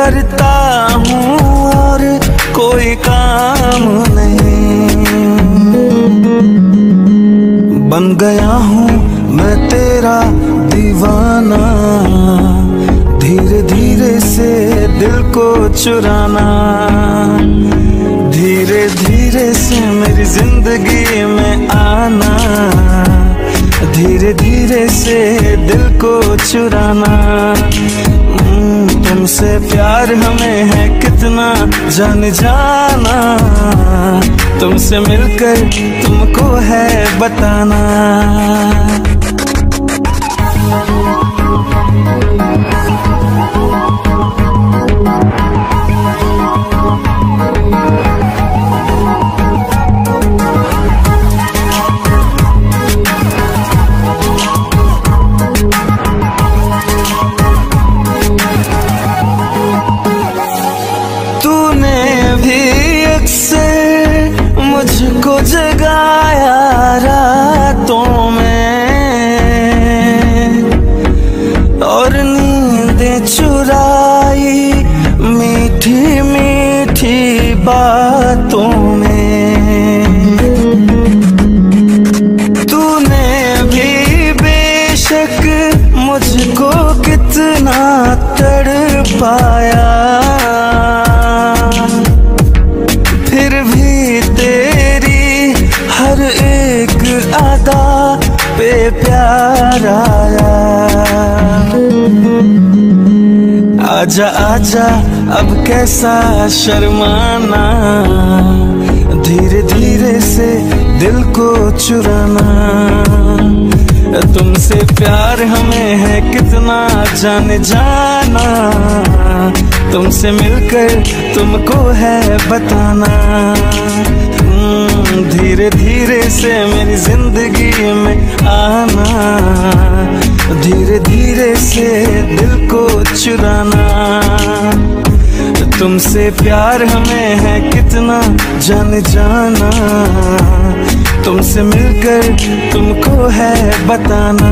करता हूँ और कोई काम नहीं। बन गया हूँ मैं तेरा दीवाना, धीरे धीरे से दिल को चुराना, धीरे धीरे से मेरी जिंदगी में आना, धीरे धीरे से दिल को चुराना। तुमसे प्यार हमें है कितना जान जाना, तुमसे मिलकर तुमको है बताना। मुझको जगाया रातों में और नींदें चुराई मीठी मीठी बातों में। तूने भी बेशक मुझको कितना तड़पाया, फिर भी तेरी हर एक अदा पे प्यार आया। आजा आजा अब कैसा शर्माना, धीरे धीरे से दिल को चुराना। तुमसे प्यार हमें है कितना जान जाना, तुमसे मिलकर तुमको है बताना। धीरे धीरे से मेरी जिंदगी में आना, धीरे धीरे से दिल को चुराना। तुमसे प्यार हमें है कितना जान जाना, तुमसे मिलकर तुमको है बताना।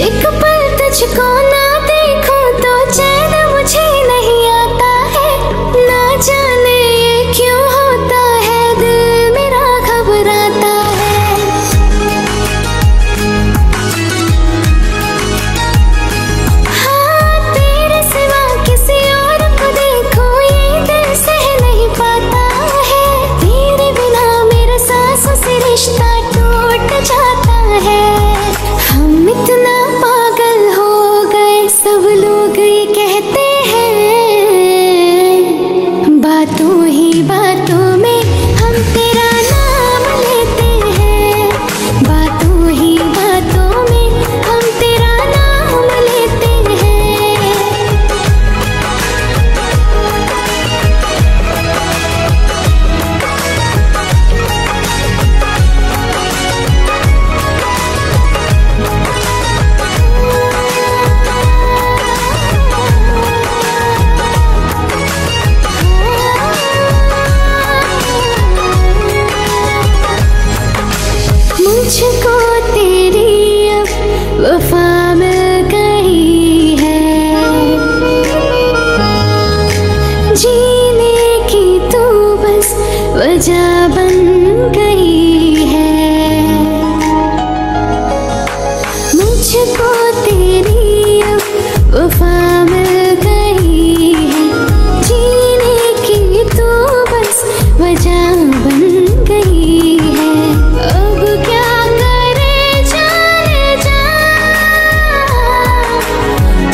एक पल तुझको ना देखो तो चैन मुझे नहीं आता है, ना जाने ये क्यों होता है, दिल मेरा घबराता है। हाँ तेरे सिवा किसी और को देखो ये दिल सह नहीं पाता है, तेरे बिना मेरा सांसों से रिश्ता टूट जाता है। हम इतना पागल हो गए सब लोग ये कहते हैं, बातों ही बातों में हम तेरा नाम लेते हैं, बातों ही बातों में हम तेरा नाम लेते हैं। मुझको तेरी अब वफा मिल गई है, जीने की तू बस वजह बन गई है। मुझको तेरी अब वफा मिल गई है, जीने की तू बस वजह बन गई है। अब क्या करे जाने जा,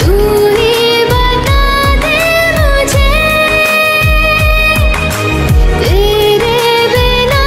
तू ही बता दे मुझे, तेरे बिना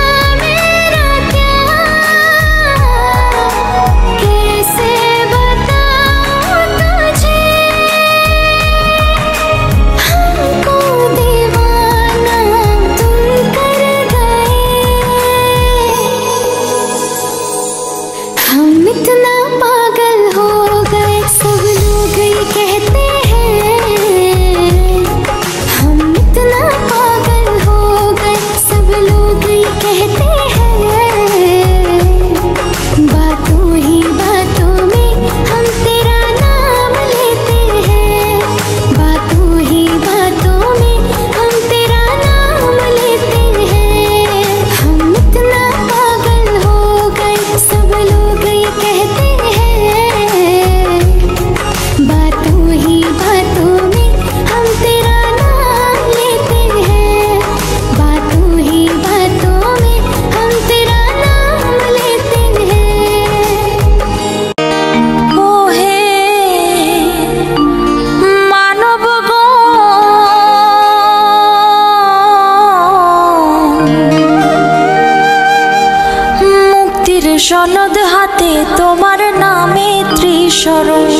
হাতে তোমার নামে ত্রিশরণ।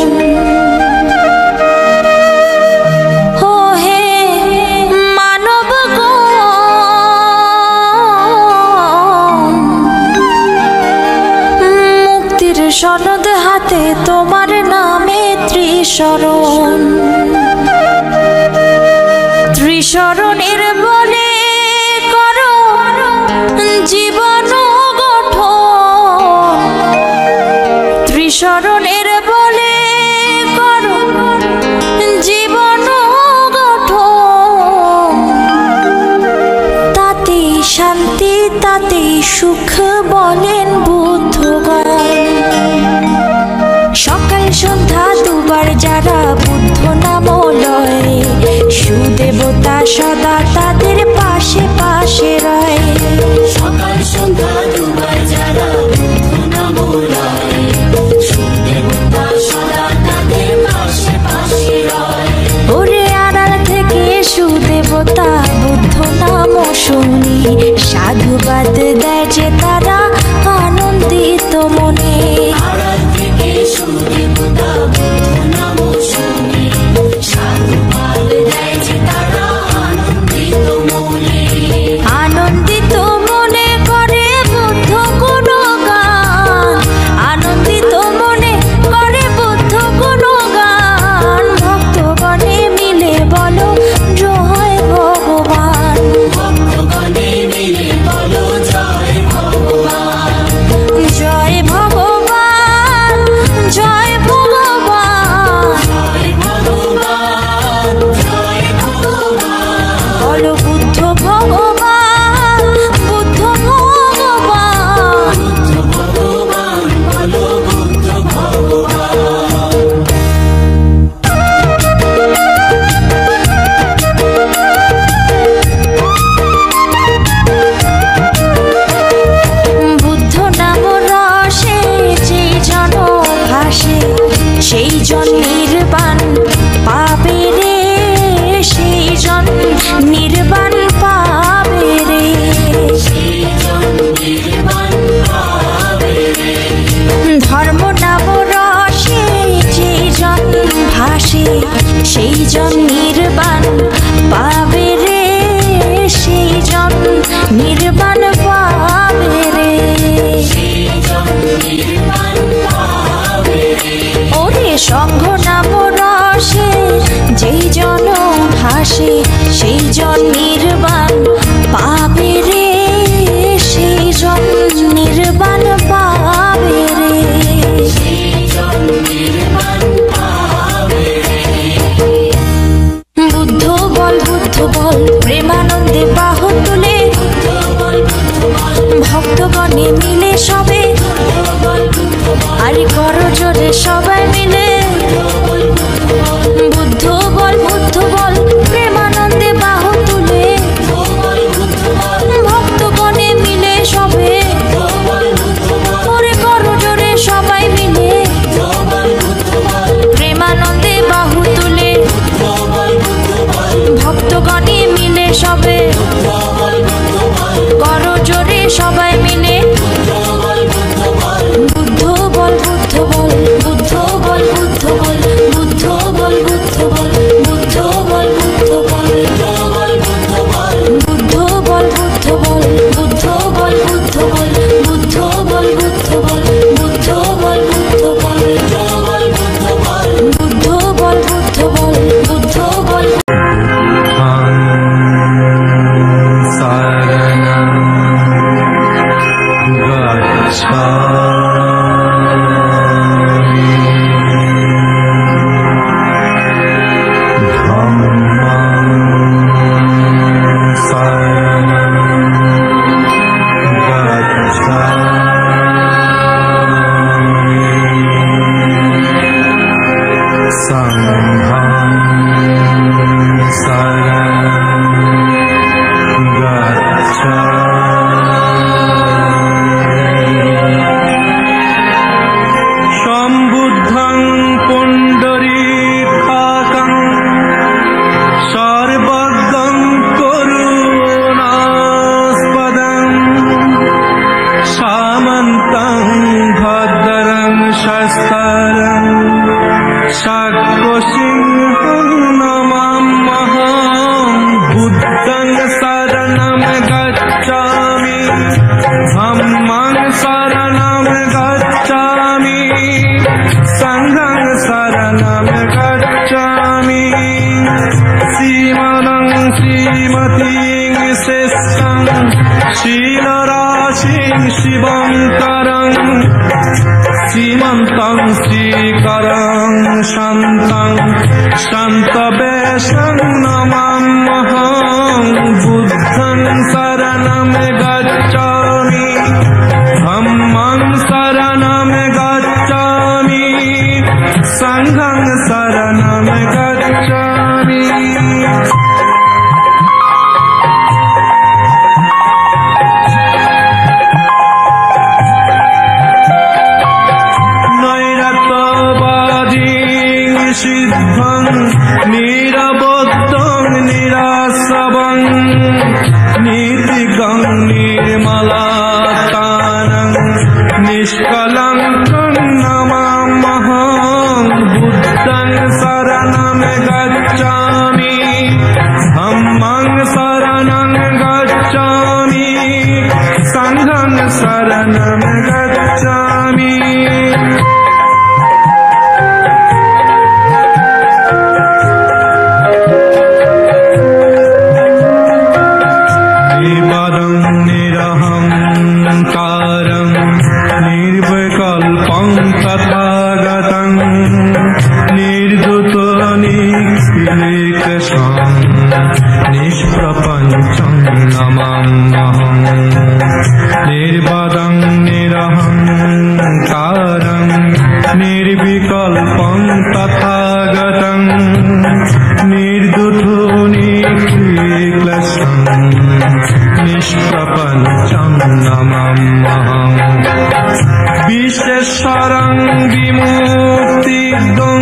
ও হে মানব গো, মুক্তির সনদ হাতে তোমার নামে ত্রিশরণ। ত্রিশরণের বলে করো জীবন গঠন। ত্রিশরণের বলে করো জীবন গঠন। তাতে শান্তি তাতে সুখ বলেন বুদ্ধগণ। সকাল সন্ধ্যা দুবার যারা বুদ্ধ নাম লয়, সুদেবতা সদা তাদের পাশে পাশে রয়। সকাল সন্ধ্যা দুবার যারা বুদ্ধ নাম লয়, সুদেবতা সদা তাদের পাশে পাশে রয়। ওরে আড়াল থেকে সুদেবতা বুদ্ধ নাম শুনি, সাধুবাদ দেয় যে তারা আনন্দিত মনে। আড়াল থেকে সুদেবতা বুদ্ধ নাম শুনি, সাধুবাদ দেয় যে তারা আনন্দিত মনে। আনন্দিত মনে করে বুদ্ধ গুণগান। আনন্দিত মনে করে বুদ্ধ গুণগান। ভক্তগণে মিলে বলো জয় ভগবান। ভক্তগণে মিলে বলো জয় ভগবান। জয় ভগবান, জয় ভগবান, জয় ভগবান, জয় ভগবান। বলো বুদ্ধ ভগবান, বুদ্ধ ভগবান। বুদ্ধ ভগবান, বলো বুদ্ধ ভগবান। বুদ্ধ নাম রসে যেই জন ভাসে, সেই জন নির্বাণ পাবে রে। সেই জন নির্বাণ পাবে রে। ধর্ম নাম রসে যেই জন ভাসে, সেই জন নির্বাণ পাবে রে। সেই জন নির্বাণ পাবে রে। ওরে সংঘ নাম রসে যেই জন ভাসে, সেই জন নির্বাণ পাবে রে। সেই জন নির্বাণ পাবে রে। বুদ্ধ বল বুদ্ধ বল প্রেমানন্দে বাহু তুলে, ভক্তগণে মিলে সবে আরে করো জোরে সবাই মিলে। বুদ্ধ বল প্রেমানন্দে বাহু তুলে, ভক্তগণে মিলে সবে ওরে করো জোরে সবাই মিলে। প্রেমানন্দে বাহু তুলে, ভক্তগণে মিলে সবে করো জোরে সবাই মিলে। বুদ্ধ বল বুদ্ধ বল, বুদ্ধ বল বুদ্ধ বল, বুদ্ধ বল বুদ্ধ বল, বুদ্ধ বল বুদ্ধ বল, বুদ্ধ বল বুদ্ধ বল, বুদ্ধ বল বুদ্ধ বল, বুদ্ধ বল বুদ্ধ বল, বুদ্ধ বল বুদ্ধ বল, বুদ্ধ বল বুদ্ধ বল, বুদ্ধ বল। शरणं गच्छामि धम्मं शरणं गच्छामि संघं शरणं सम्बुद्धं पुण्डरीकाक्षं सर्वज्ञं करुणास्पदं सामन्तं भद्रं Bhaktiं Sestam Shilarashing Shivankaram Simantang Sikaram Shantam Shantabesham Namamaham Buddham Saranam Gacchami Dhammam Saranam Gacchami Sangham Saranam Gacchami Siddham Niraboddham Nirasabam Nitigam Nirmalatanam Nishkalankam Namamaham Buddham Saranam Gacchami Dhammam Saranam Gacchami Sangham Saranam Gacchami Nishprapancham namamaham Nirbadam nirahankaram Nirvikalpam tathagatam Nirdutho niklasam Nishprapancham namamaham Vishesharam vimuktigam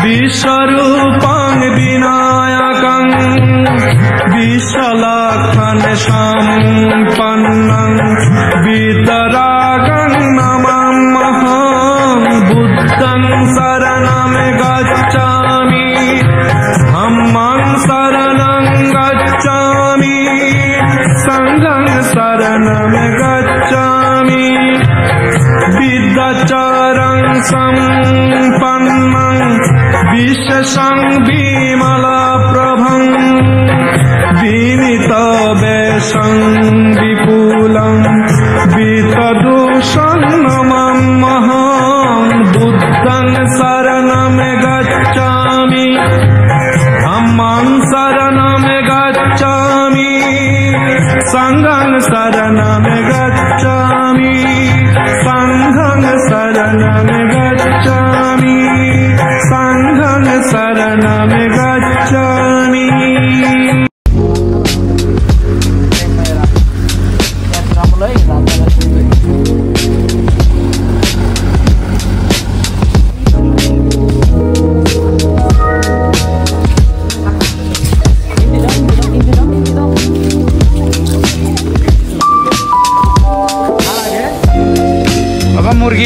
Visharupam vinayakam Vishalakhan sampannam Vitaragam namamaham Buddham saranam gacchami Dhammam saranam gacchami Sangham saranam gacchami Vidyacharam sampannam Vishesam vimala prabham Vinita Vesam Vipulam Vitadusam Namamaham Buddham Saranam Gacchami Dhammam Saranam Gacchami Sangham Saranam Gacchami Sangham Saranam Gacchami Sangham Saranam Gacchami मुर्गी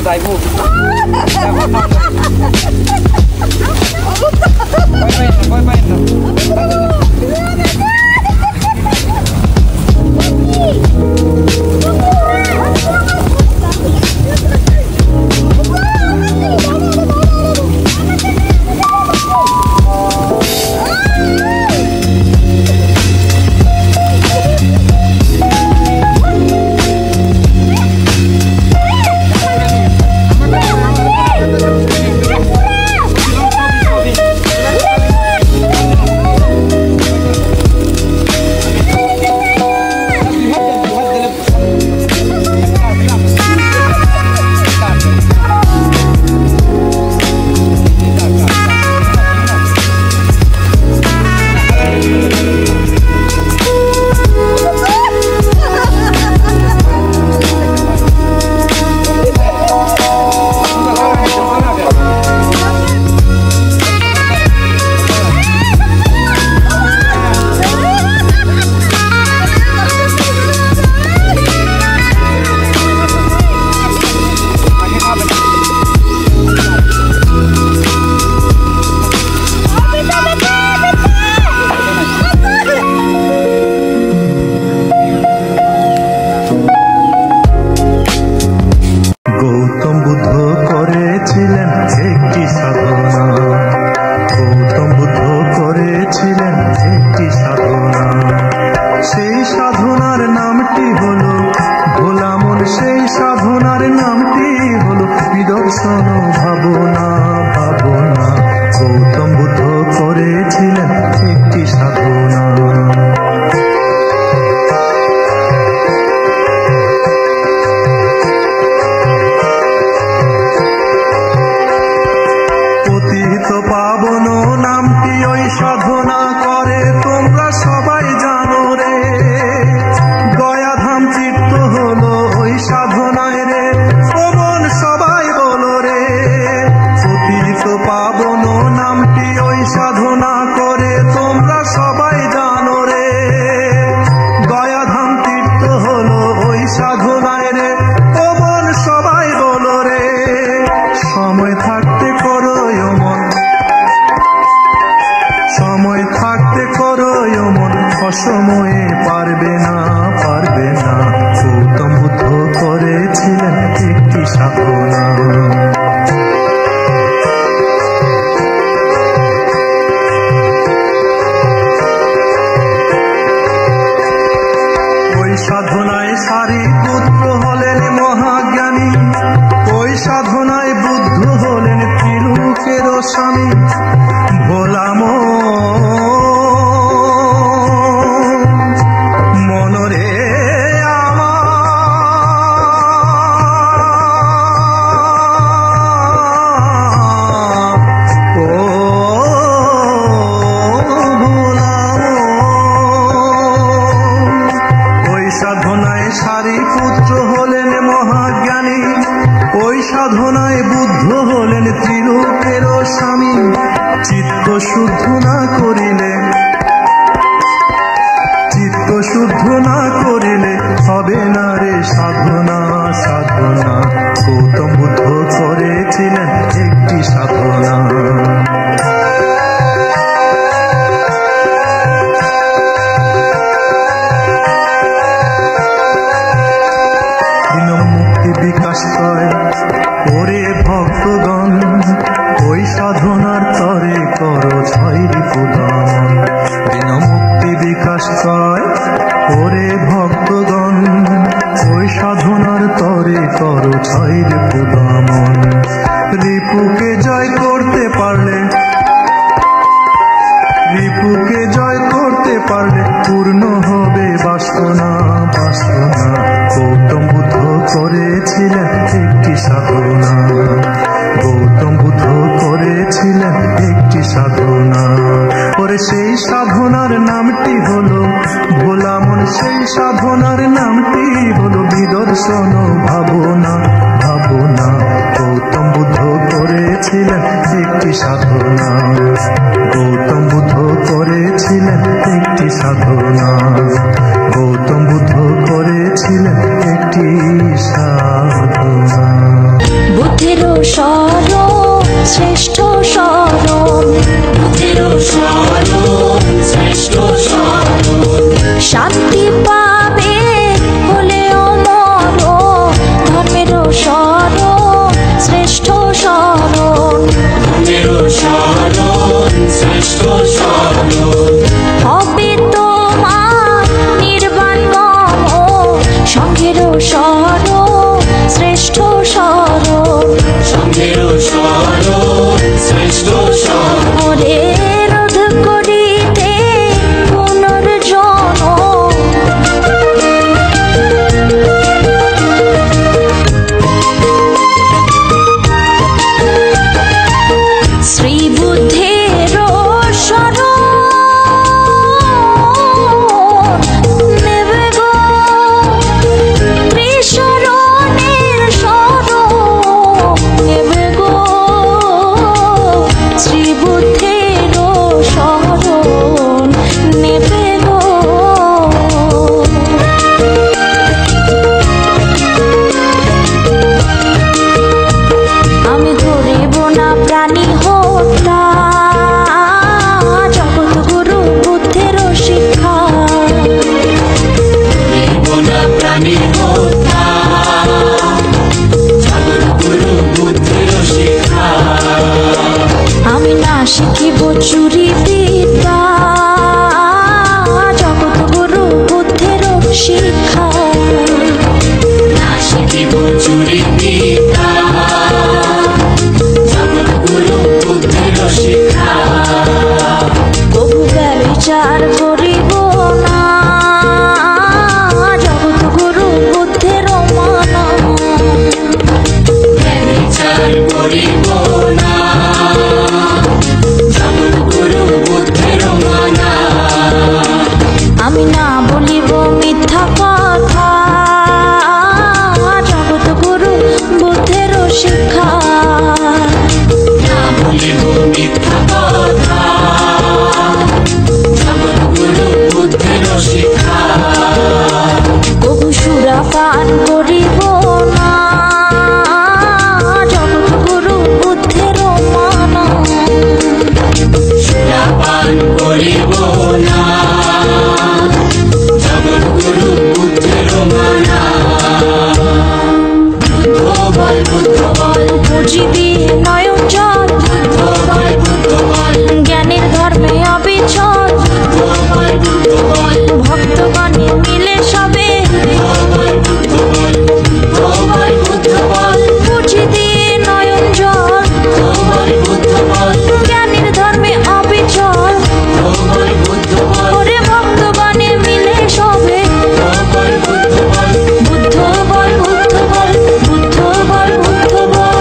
যাইবো ভয় পাই না অসময়ে পারবে না গৌতম বুদ্ধ করেছিলেন একটি সাধনা। ওই সাধনায় সারিপুত্র হলেন মহাজ্ঞানী, ওই সাধনায় বুদ্ধ হলেন ত্রিলোকের স্বামী। ভোলাম মনরে সারিপুত্র হলেন মহাজ্ঞানী, ওই সাধনায় বুদ্ধ হলেন ত্রিলোকের স্বামী। চিত্ত শুদ্ধ না করিলে হবে না রে সাধনা। গৌতম বুদ্ধ করেছিলেন একটি সাধনা। মুক্তি বিকাশ করে ওরে ভক্তগণ, ওই সাধনার তরে করো ছয় রিপুদন। দিন মুক্তি বিকাশ করে ওরে ভক্তগণ, ওই সাধনার তরে করো ছয় রিপুদন। রিপুকে জয় করতে পারলে পূর্ণ হবে বাসনা। গৌতম বুদ্ধ করেছিলেন একটি সাধনা। ওরে সেই সাধনার নামটি হলো ভোলা মন, সেই সাধনার নামটি হলো বিদর্শন ভাবনা। গৌতম বুদ্ধ করেছিলেন একটি সাধনা। গৌতম বুদ্ধ করেছিলেন একটি সাধনা। গৌতম বুদ্ধ করেছিলেন একটি সাধনা। শরণ শ্রেষ্ঠ শরণ বুদ্ধের শরণ শ্রেষ্ঠ শরণ শান্তি পাবে হলে অমর ধর্মের শরণ শ্রেষ্ঠ শরণ বুদ্ধের শরণ শ্রেষ্ঠ শরণ হবে তোমার নির্বাণ গম সঙ্গের শরণ শ্রেষ্ঠ শরণ সঙ্গের শরণ শ্রেষ্ঠ শরণ ওরে রোধ করিতে পুনর্জন্ম শ্রী বুদ্ধের শরণ নেবে গো ত্রিশরণের শরণ নেবে গো শ্রী বুদ্ধের শরণ নেবে গো আমি ধরিব না প্রাণী হত্যা জগৎগুরু বুদ্ধের শিক্ষা জীবনা প্রাণী হত্যা জগৎগুরু বুদ্ধের শিক্ষা আমি না শিখিব চুরি বিদ্যা জগৎগুরু বুদ্ধের শিক্ষা না শিখিব চুরি বিদ্যা জগৎগুরু বুদ্ধের শিক্ষা বহু ব্যবিচার করিব না জগৎগুরু বুদ্ধের মানা বিচার করিব না জগৎগুরু বুদ্ধের মানা আমি না বলিব মিথ্যা কথা জগৎগুরু বুদ্ধের শিক্ষা না বলিব মিথ্যা কথা জগৎগুরু বুদ্ধের শিক্ষা বহু সুরাপান করিব না জগৎগুরু বুদ্ধের মানা সুরাপান করিব না জগৎগুরু বুদ্ধের মানা বুদ্ধ বল বুদ্ধ বল বুঝিবি নয়ন জল বুদ্ধ বল বুদ্ধ বল জ্ঞানের ধর্মে অবিচল বুদ্ধ বল বুদ্ধ বল ভক্তগণে মিলে সবে বুদ্ধ বল বুদ্ধ বল বুদ্ধ বল বুঝি দিয়ে নয়ন জল বুদ্ধ বল জ্ঞানের ধর্মে অবিচল বুদ্ধ বল ওরে ভক্তগণে মিলে সবে বুদ্ধ বল বুদ্ধ বল বুদ্ধ বল বুদ্ধ বল বুদ্ধ বল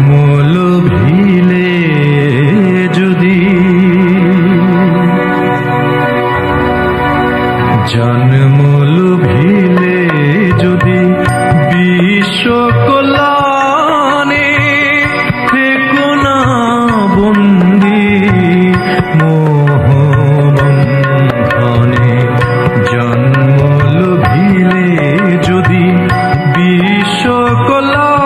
মূল ভিলে যদি জন্মূল ভিলে যদি বিশ্ব কল্যাণে থেকো না বন্দি মোহবন্ধনে জন্মূল ভিলে যদি বিশ্ব কল্যাণে